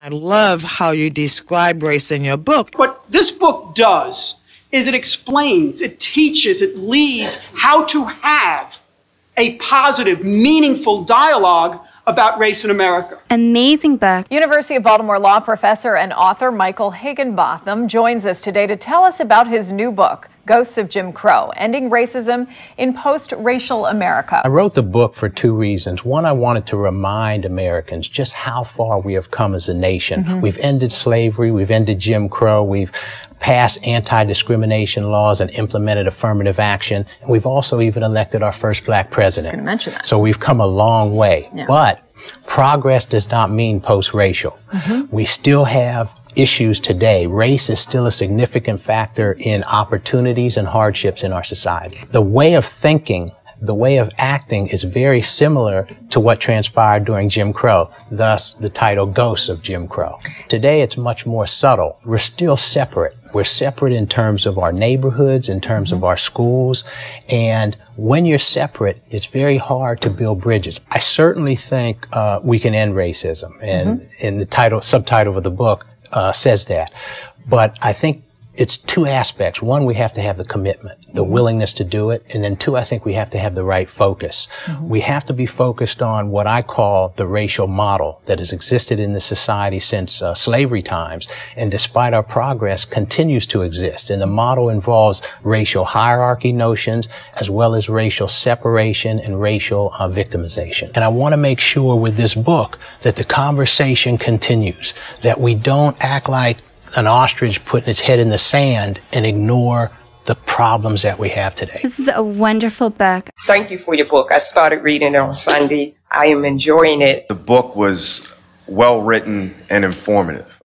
I love how you describe race in your book. What this book does is it explains, it teaches, it leads how to have a positive, meaningful dialogue about race in America. Amazing book. University of Baltimore law professor and author Michael Higginbotham joins us today to tell us about his new book, Ghosts of Jim Crow, Ending Racism in Post-Racial America. I wrote the book for two reasons. One, I wanted to remind Americans just how far we have come as a nation. We've ended slavery, we've ended Jim Crow, we've passed anti-discrimination laws and implemented affirmative action. And we've also even elected our first black president. I was going to mention that. So we've come a long way. Yeah. But progress does not mean post-racial. We still have issues today. Race is still a significant factor in opportunities and hardships in our society. The way of thinking, the way of acting is very similar to what transpired during Jim Crow, thus the title Ghosts of Jim Crow. Today it's much more subtle. We're still separate. We're separate in terms of our neighborhoods, in terms of our schools, and when you're separate, it's very hard to build bridges. I certainly think we can end racism, and in the subtitle of the book says that. But I think it's two aspects. One, we have to have the commitment, the willingness to do it. And then two, I think we have to have the right focus. We have to be focused on what I call the racial model that has existed in this society since slavery times, and despite our progress, continues to exist. And the model involves racial hierarchy notions, as well as racial separation and racial victimization. And I want to make sure with this book that the conversation continues, that we don't act like an ostrich putting its head in the sand and ignore the problems that we have today. This is a wonderful book. Thank you for your book. I started reading it on Sunday. I am enjoying it. The book was well written and informative.